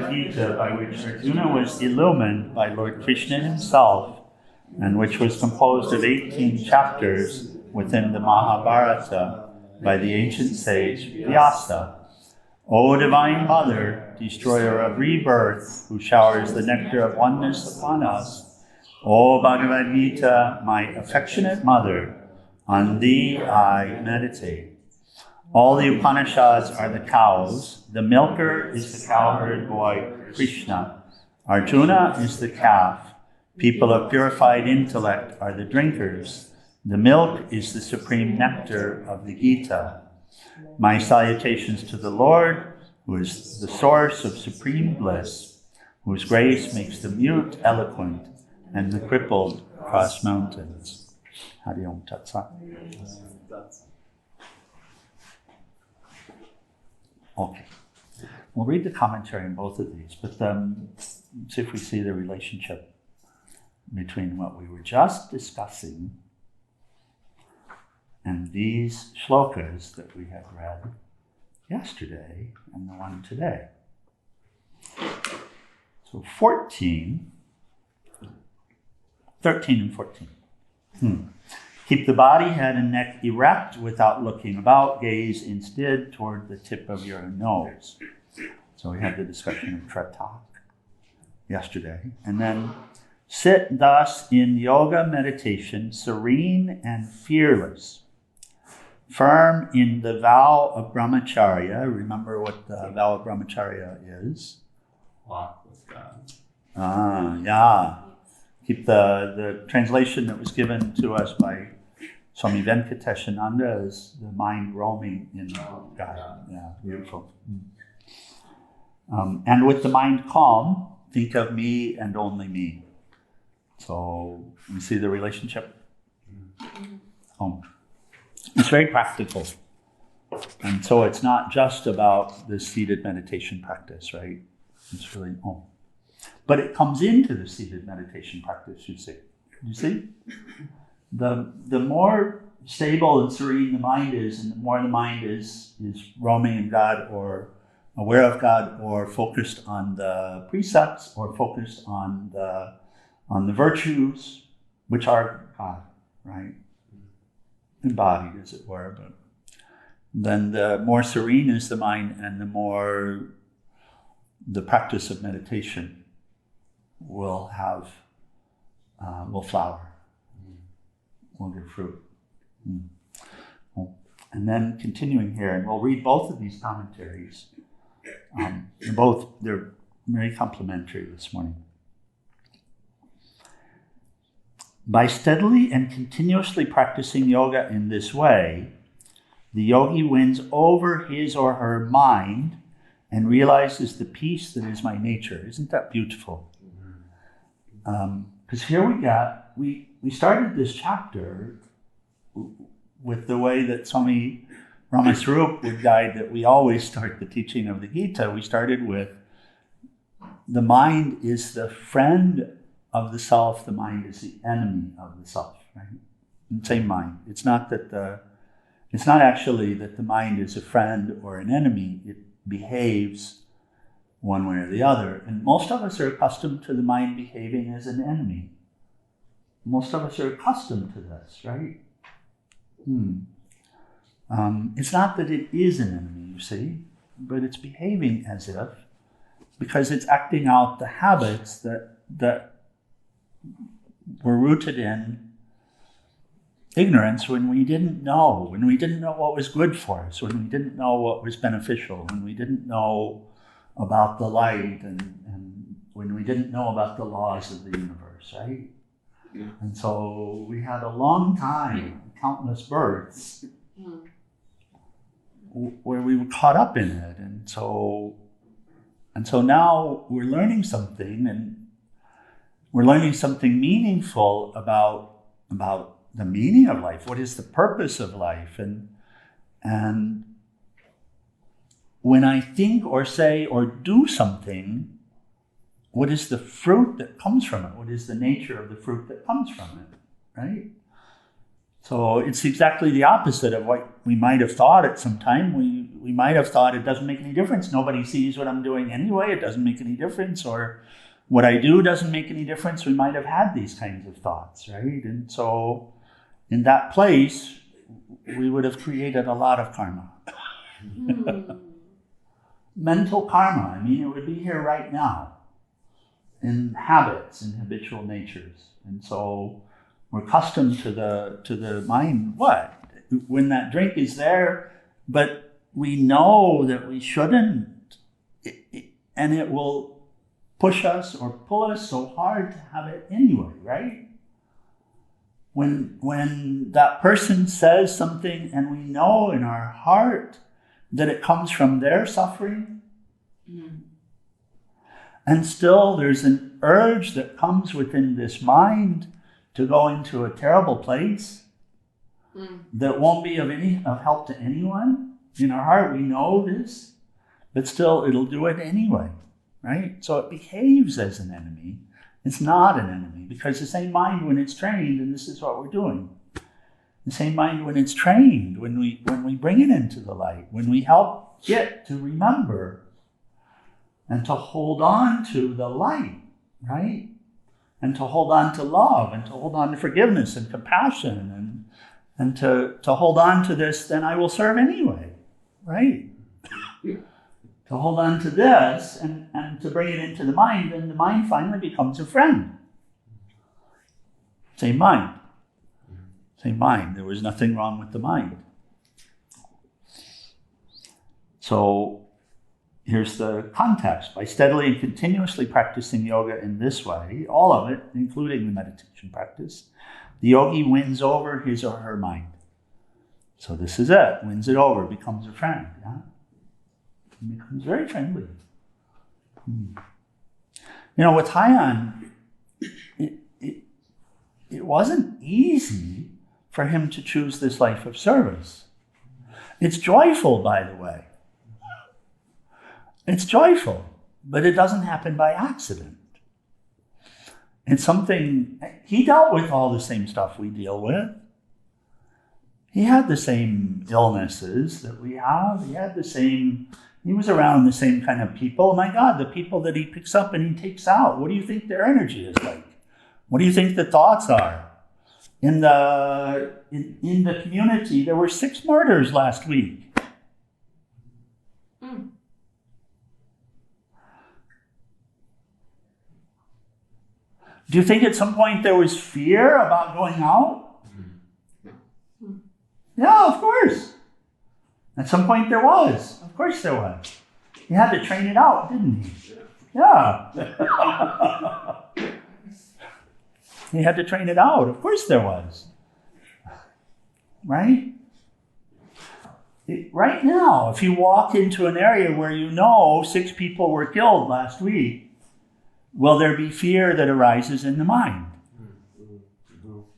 Bhagavad Gita, by which Arjuna was illumined by Lord Krishna himself, and which was composed of 18 chapters within the Mahabharata by the ancient sage Vyasa. O Divine Mother, destroyer of rebirth, who showers the nectar of oneness upon us, O Bhagavad Gita, my affectionate mother, on thee I meditate. All the Upanishads are the cows. The milker is the cowherd boy, Krishna. Arjuna is the calf. People of purified intellect are the drinkers. The milk is the supreme nectar of the Gita. My salutations to the Lord, who is the source of supreme bliss, whose grace makes the mute eloquent and the crippled cross mountains. Hari Om Tat Sat. Okay. We'll read the commentary on both of these, but see if we see the relationship between what we were just discussing and these shlokas that we had read yesterday and the one today. So 13 and 14. Keep the body, head, and neck erect without looking about. Gaze instead toward the tip of your nose. So we had the discussion of Tratak yesterday. And then sit thus in yoga meditation, serene and fearless, firm in the vow of brahmacharya. Remember what the vow of brahmacharya is? Walk with God. Yeah. Keep the translation that was given to us by Swami Venkatesananda is the mind roaming in God. Yeah, beautiful. And with the mind calm, think of me and only me. So we see the relationship. It's very practical. And so it's not just about the seated meditation practice, right? It's really But it comes into the seated meditation practice, you see. You see? The more stable and serene the mind is, and the more the mind is roaming in God or aware of God or focused on the precepts or focused on the virtues, which are God, right? Embodied, as it were. But then the more serene is the mind and the more the practice of meditation will have, will flower, will give fruit. And then continuing here, and we'll read both of these commentaries. They're very complementary this morning. By steadily and continuously practicing yoga in this way, the yogi wins over his or her mind and realizes the peace that is my nature. Isn't that beautiful? Because here we started this chapter with the way that Swami Ramaswarup would guide that we always start the teaching of the Gita. We started with the mind is the friend of the self, the mind is the enemy of the self, right? Same mind. It's not actually that the mind is a friend or an enemy. It behaves one way or the other. And most of us are accustomed to the mind behaving as an enemy. Most of us are accustomed to this, right? It's not that it is an enemy, you see, but it's behaving as if, because it's acting out the habits that were rooted in ignorance when we didn't know what was good for us, when we didn't know what was beneficial, when we didn't know about the light, and when we didn't know about the laws of the universe, right? Yeah. And so we had a long time, countless births, where we were caught up in it, and so now we're learning something, and we're learning something meaningful about the meaning of life. What is the purpose of life? And when I think or say or do something, what is the fruit that comes from it? What is the nature of the fruit that comes from it, right? So it's exactly the opposite of what we might have thought at some time. We might have thought it doesn't make any difference. Nobody sees what I'm doing anyway. It doesn't make any difference. Or what I do doesn't make any difference. We might have had these kinds of thoughts, right? And so in that place, we would have created a lot of karma. Mental karma. I mean, it would be here right now in habits and habitual natures. And so we're accustomed to the mind. What? When that drink is there, but we know that we shouldn't, and it will push us or pull us so hard to have it anyway, right? When that person says something and we know in our heart that it comes from their suffering, and still there's an urge that comes within this mind to go into a terrible place that won't be of help to anyone. In our heart, we know this, but still it'll do it anyway, right? So it behaves as an enemy. It's not an enemy, because the same mind, when it's trained, and this is what we're doing, the same mind when it's trained, when we bring it into the light, when we help it to remember and to hold on to the light, right? And to hold on to love, and to hold on to forgiveness and compassion, and to hold on to this, then I will serve anyway, right? To hold on to this and to bring it into the mind, then the mind finally becomes a friend. Same mind. Same mind. There was nothing wrong with the mind. So here's the context. By steadily and continuously practicing yoga in this way, all of it, including the meditation practice, the yogi wins over his or her mind. So this is it. Wins it over, becomes a friend. Yeah? It becomes very friendly. With Haiyan, it wasn't easy for him to choose this life of service. It's joyful, by the way. It's joyful, but it doesn't happen by accident. It's something, he dealt with all the same stuff we deal with. He had the same illnesses that we have. He was around the same kind of people. My God, the people that he picks up and he takes out, what do you think their energy is like? What do you think the thoughts are? In the community, there were 6 murders last week. Do you think at some point there was fear about going out? Yeah, of course. At some point there was. Of course there was. He had to train it out, didn't he? Yeah. He had to train it out. Of course there was. Right? Right now, if you walk into an area where 6 people were killed last week, will there be fear that arises in the mind?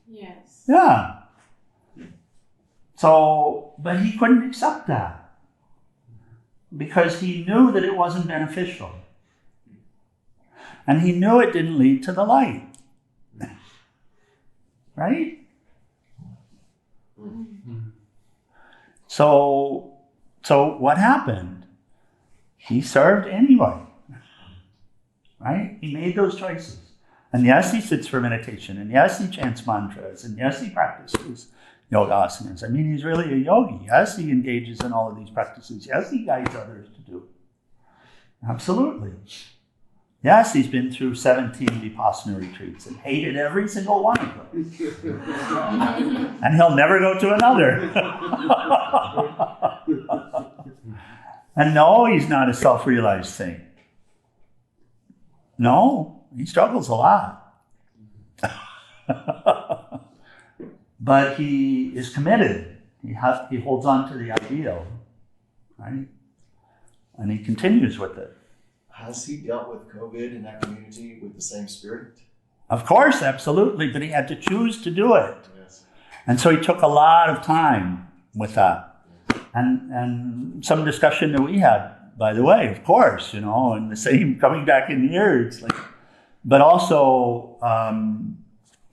Yes. Yeah. So, but he couldn't accept that because he knew that it wasn't beneficial. And he knew it didn't lead to the light. Right? So what happened? He served anyway. Right? He made those choices. And yes, he sits for meditation. And yes, he chants mantras. And yes, he practices yoga asanas. I mean, he's really a yogi. Yes, he engages in all of these practices. Yes, he guides others to do it. Absolutely. Yes, he's been through 17 Vipassana retreats and hated every single one of them. And he'll never go to another. And no, he's not a self-realized saint. No, he struggles a lot. But he is committed. He holds on to the ideal, right? And he continues with it. Has he dealt with COVID in that community with the same spirit? Of course, absolutely, but he had to choose to do it. Yes. And so he took a lot of time with that. And some discussion that we had, by the way, of course, and the same coming back in here, it's like, but also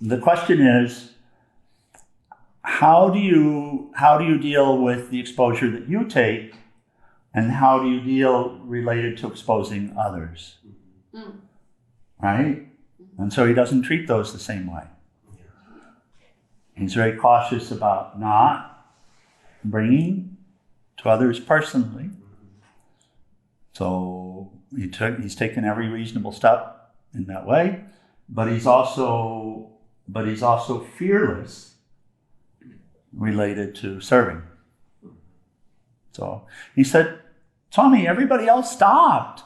the question is, how do you deal with the exposure that you take, and how do you deal related to exposing others? Right? And so he doesn't treat those the same way. He's very cautious about not bringing to others personally. So he's taken every reasonable step in that way, but he's also fearless related to serving. So he said, Swami, everybody else stopped.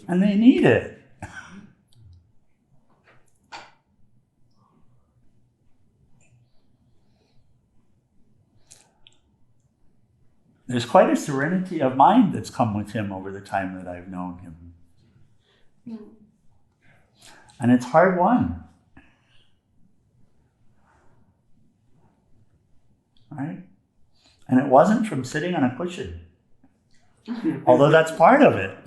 And they need it. There's quite a serenity of mind that's come with him over the time that I've known him. And it's hard won. Right? And it wasn't from sitting on a cushion. Although that's part of it.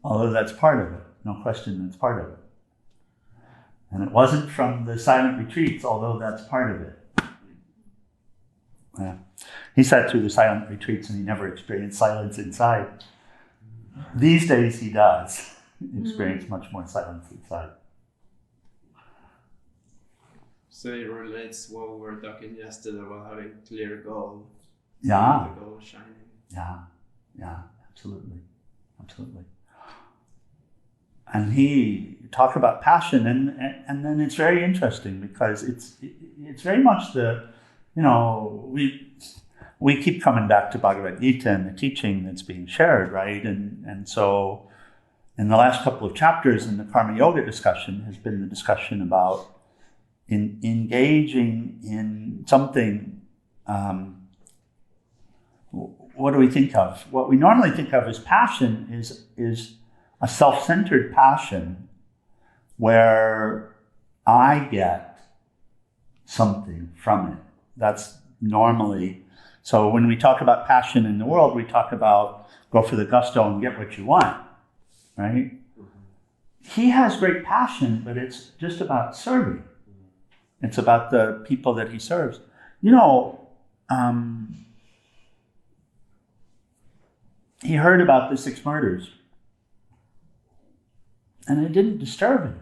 Although that's part of it. No question, that's part of it. And it wasn't from the silent retreats, although that's part of it. Yeah. He sat through the silent retreats and he never experienced silence inside. These days he does experience much more silence inside. So it relates what we were talking yesterday about having clear goal. Yeah. The goal shining. Yeah, absolutely. And he talked about passion, and then it's very interesting because it's very much we keep coming back to Bhagavad Gita and the teaching that's being shared, right? And so in the last couple of chapters in the Karma Yoga discussion has been the discussion about engaging in something. What do we think of? What we normally think of as passion is a self-centered passion where I get something from it. That's normally, so when we talk about passion in the world, we talk about go for the gusto and get what you want, right? He has great passion, but it's just about serving. It's about the people that he serves. He heard about the 6 murders, and it didn't disturb him.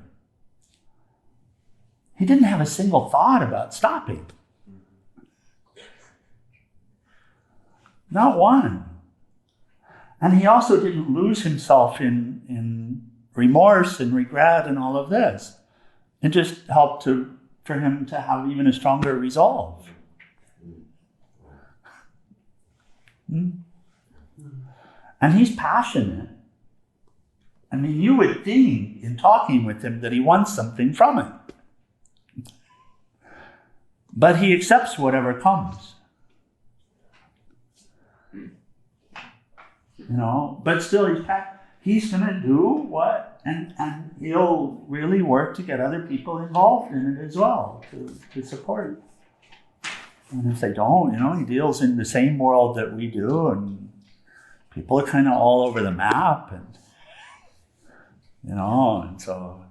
He didn't have a single thought about stopping. Not one. And he also didn't lose himself in remorse and regret and all of this. It just helped for him to have even a stronger resolve. And he's passionate. I mean, you would think in talking with him that he wants something from it. But he accepts whatever comes. But still he's going to do what, and he'll really work to get other people involved in it as well, to support. And if they don't, he deals in the same world that we do, and people are kind of all over the map, and and so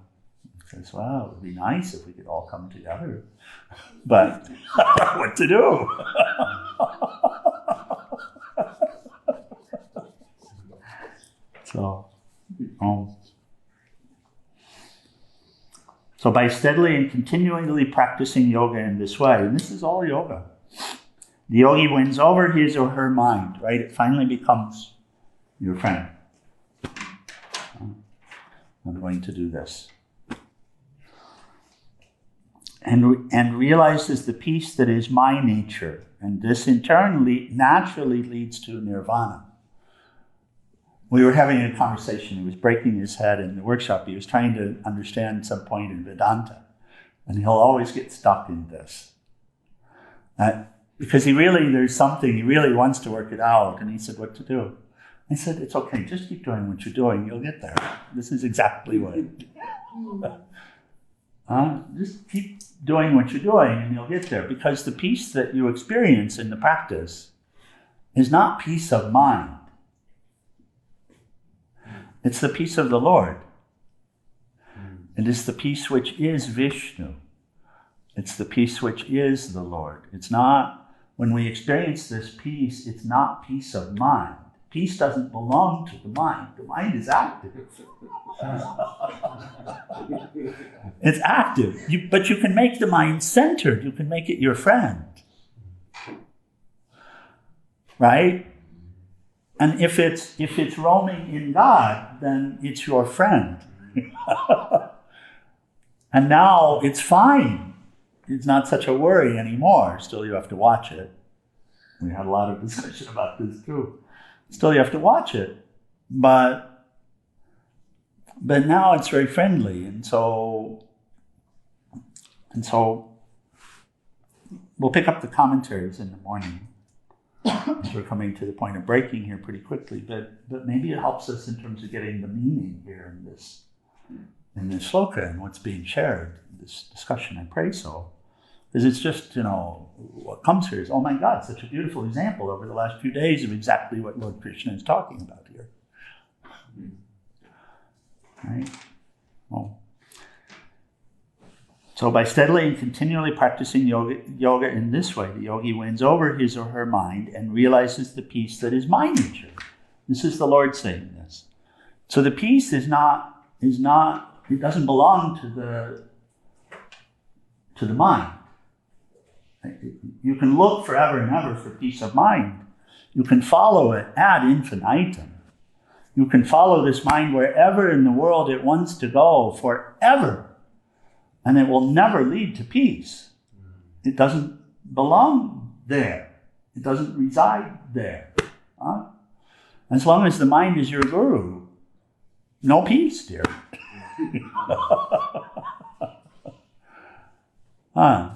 he says, well, it would be nice if we could all come together, but what to do? So by steadily and continually practicing yoga in this way, and this is all yoga, the yogi wins over his or her mind, right? It finally becomes your friend. I'm going to do this. And realizes the peace that is my nature. And this in turn naturally leads to nirvana. We were having a conversation. He was breaking his head in the workshop. He was trying to understand some point in Vedanta. And he'll always get stuck in this. Because there's something, he really wants to work it out. And he said, what to do? I said, it's okay, just keep doing what you're doing. You'll get there. This is exactly what. Just keep doing what you're doing and you'll get there. Because the peace that you experience in the practice is not peace of mind. It's the peace of the Lord. It is the peace which is Vishnu. It's the peace which is the Lord. It's not, when we experience this peace, it's not peace of mind. Peace doesn't belong to the mind. The mind is active. It's active. But you can make the mind centered. You can make it your friend. Right? And if it's roaming in God, then it's your friend. And now it's fine. It's not such a worry anymore. Still, you have to watch it. We had a lot of discussion about this too. Still, you have to watch it. But now it's very friendly. And so we'll pick up the commentaries in the morning. We're coming to the point of breaking here pretty quickly, but maybe it helps us in terms of getting the meaning here in this shloka and what's being shared, this discussion. I pray so. Because it's just, what comes here is, oh my God, such a beautiful example over the last few days of exactly what Lord Krishna is talking about here. Right? Well, so by steadily and continually practicing yoga in this way, the yogi wins over his or her mind and realizes the peace that is my nature. This is the Lord saying this. So the peace is not, it doesn't belong to the mind. You can look forever and ever for peace of mind. You can follow it ad infinitum. You can follow this mind wherever in the world it wants to go forever. And it will never lead to peace. It doesn't belong there. It doesn't reside there. As long as the mind is your guru, no peace, dear.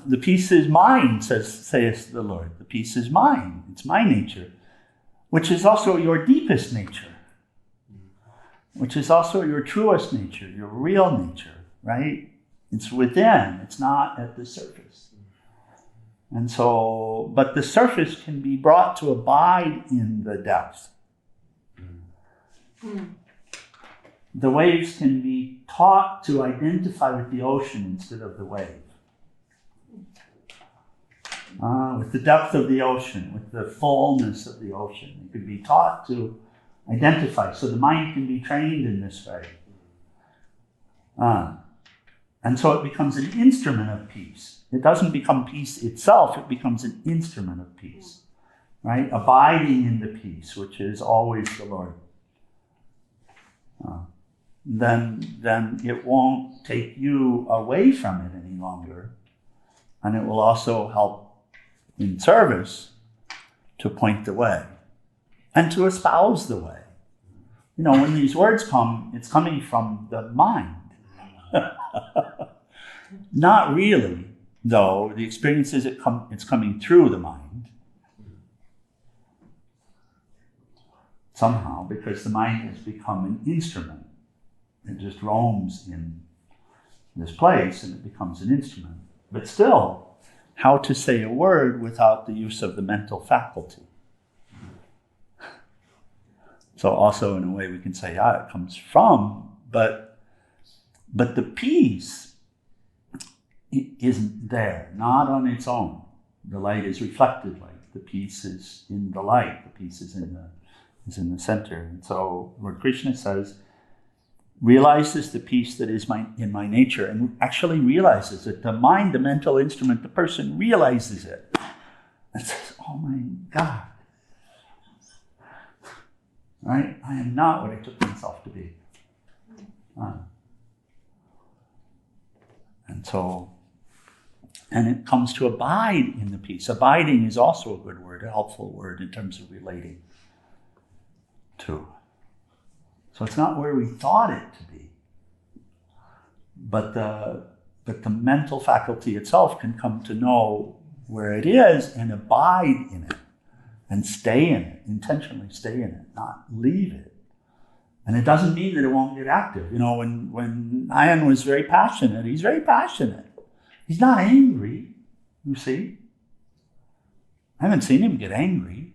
The peace is mine, saith the Lord. The peace is mine. It's my nature, which is also your deepest nature, which is also your truest nature, your real nature, right? It's within, it's not at the surface. And so, but the surface can be brought to abide in the depth. The waves can be taught to identify with the ocean instead of the wave. With the depth of the ocean, with the fullness of the ocean. It could be taught to identify. So the mind can be trained in this way. And so it becomes an instrument of peace. It doesn't become peace itself, it becomes an instrument of peace. Right? Abiding in the peace, which is always the Lord. Then it won't take you away from it any longer. And it will also help in service to point the way and to espouse the way. When these words come, it's coming from the mind. Not really, though. The experience is it's coming through the mind. Somehow, because the mind has become an instrument. It just roams in this place and it becomes an instrument. But still, how to say a word without the use of the mental faculty. So also in a way we can say, it comes from, but the peace isn't there, not on its own. The light is reflected light. The peace is in the light. The peace is in the center. And so Lord Krishna says, realizes the peace that is in my nature, and actually realizes it. The mind, the mental instrument, the person realizes it. And says, oh my God. Right? I am not what I took myself to be. And it comes to abide in the peace. Abiding is also a good word, a helpful word in terms of relating to. So it's not where we thought it to be. But the mental faculty itself can come to know where it is and abide in it and stay in it, intentionally stay in it, not leave it. And it doesn't mean that it won't get active. When Ian was very passionate, he's very passionate. He's not angry, you see. I haven't seen him get angry.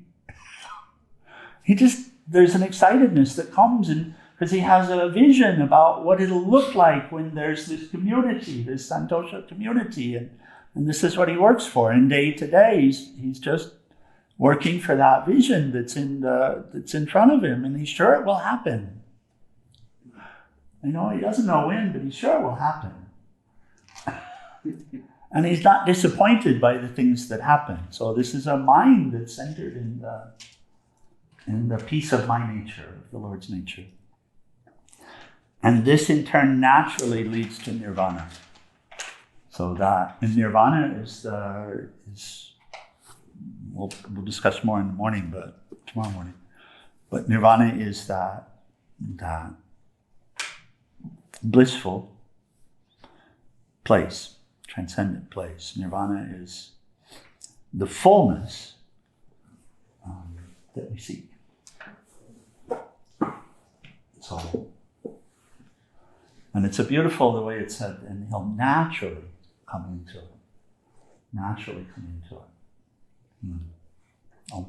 There's an excitedness that comes, and because he has a vision about what it'll look like when there's this community, this Santosha community, and this is what he works for. And day to day, he's just working for that vision that's in front of him, and he's sure it will happen. He doesn't know when, but he's sure it will happen. And he's not disappointed by the things that happen. So this is a mind that's centered in the peace of my nature, of the Lord's nature. And this in turn naturally leads to nirvana. So that, and nirvana is we'll discuss more in the morning, but tomorrow morning. But nirvana is that blissful place, transcendent place. Nirvana is the fullness that we seek. So, and it's a beautiful the way it's said, and he'll naturally come into it. Naturally come into it. Oh.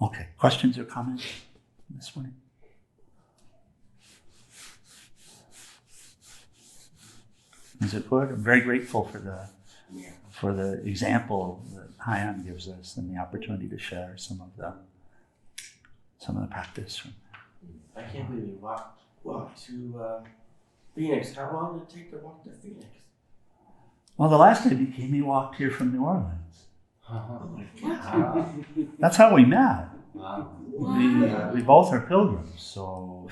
Okay. Questions or comments this morning? Is it good? I'm very grateful for the example that Hayan gives us and the opportunity to share some of the practice. I can't believe you walked to Phoenix. How long did it take to walk to Phoenix? Well, the last time he came, he walked here from New Orleans. Oh my God. That's how we met. Wow. We both are pilgrims, so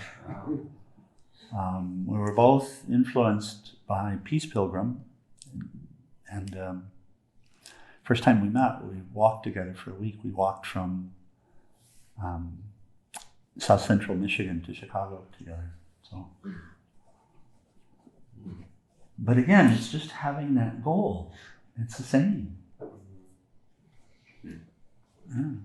we were both influenced by Peace Pilgrim, and first time we met, we walked together for a week. We walked from South Central Michigan to Chicago together. So, but again, it's just having that goal. It's the same. Yeah.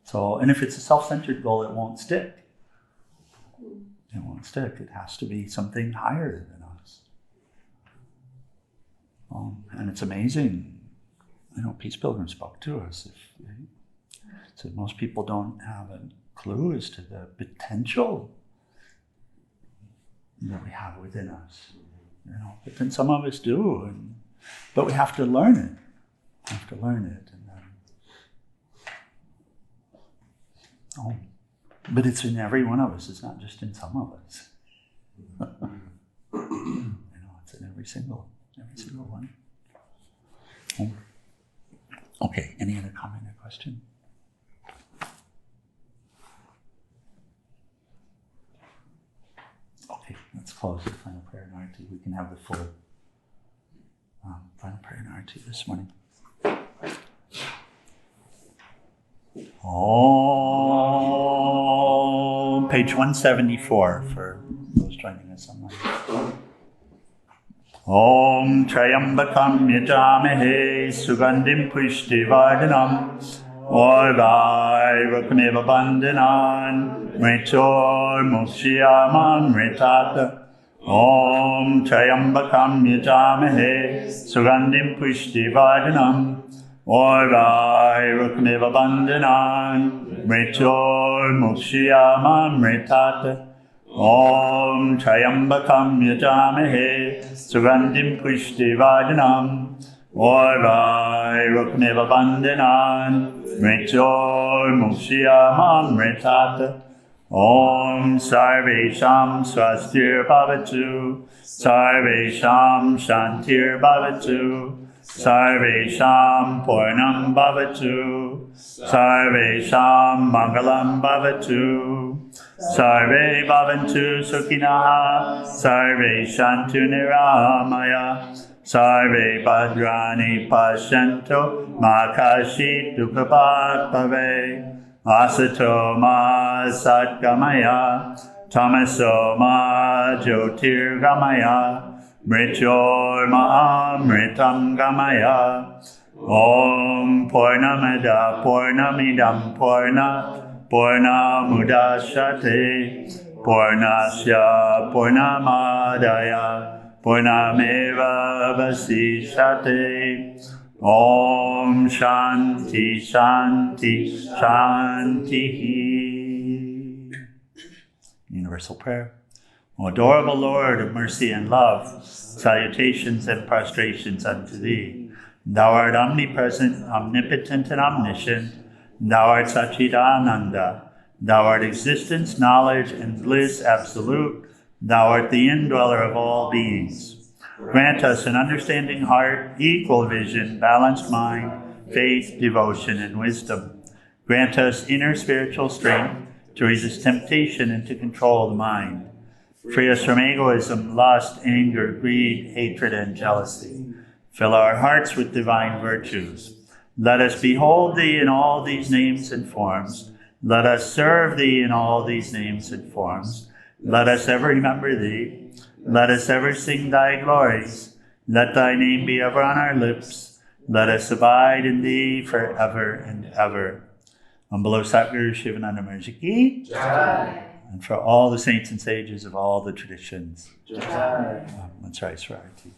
So, and if it's a self-centered goal, it won't stick. It won't stick. It has to be something higher than us. And it's amazing. Peace Pilgrim spoke to us. So most people don't have a clue as to the potential that we have within us. But then some of us do. But we have to learn it. We have to learn it. But it's in every one of us. It's not just in some of us. It's in every single one. Okay. Any other comment or question? Okay. Let's close the final prayer and arati. We can have the full final prayer and arati this morning. Page 174 for those joining us online. Om Trayambakam Yajamahe Sugandhim Pushtivardhanam Orvairukmeva Bandhanan Mritor Mukshiyamam Mritata Om Trayambakam Yajamahe Sugandhim Pushtivardhanam Orvairukmeva Bandhanan Mritor Mukshiyamam Mritata Om Trayambakam Yajamahe Sugandhim Pushtivardhanam Orvairukmeva Bandhanan Mritor Mukshiyamam Mritata Om Sarvesham Swastir Bhavatu Sarvesham Shantir Bhavatu Sarvesham Purnam Bhavatu Sarvesham Mangalam Bhavatu Sarve Bhavantu Sukhinaha Sarve Shantu Niramaya Sarve Bhadrani Pasyanto Makashi Dukhapat Bhave Asato Ma Satgamaya Tamaso Ma Jyotir Gamaya Mritor Ma'amritam Gamaya Om Purnamada Purnamidam Purnamudashate Purnasya Purnamadaya Purnameva Vasishate Om Shanti Shanti Shanti Universal prayer. O adorable Lord of mercy and love, salutations and prostrations unto thee. Thou art omnipresent, omnipotent, and omniscient. Thou art Satchidananda. Thou art existence, knowledge, and bliss absolute. Thou art the indweller of all beings. Grant us an understanding heart, equal vision, balanced mind, faith, devotion, and wisdom. Grant us inner spiritual strength to resist temptation and to control the mind. Free us from egoism, lust, anger, greed, hatred, and jealousy. Fill our hearts with divine virtues. Let us behold thee in all these names and forms. Let us serve thee in all these names and forms. Let us ever remember thee. Let us ever sing thy glories. Let thy name be ever on our lips. Let us abide in thee forever and ever. On below Satguru Shivananda Maharaj Ki Jai. And for all the saints and sages of all the traditions. Jai. Let's rise for our tea.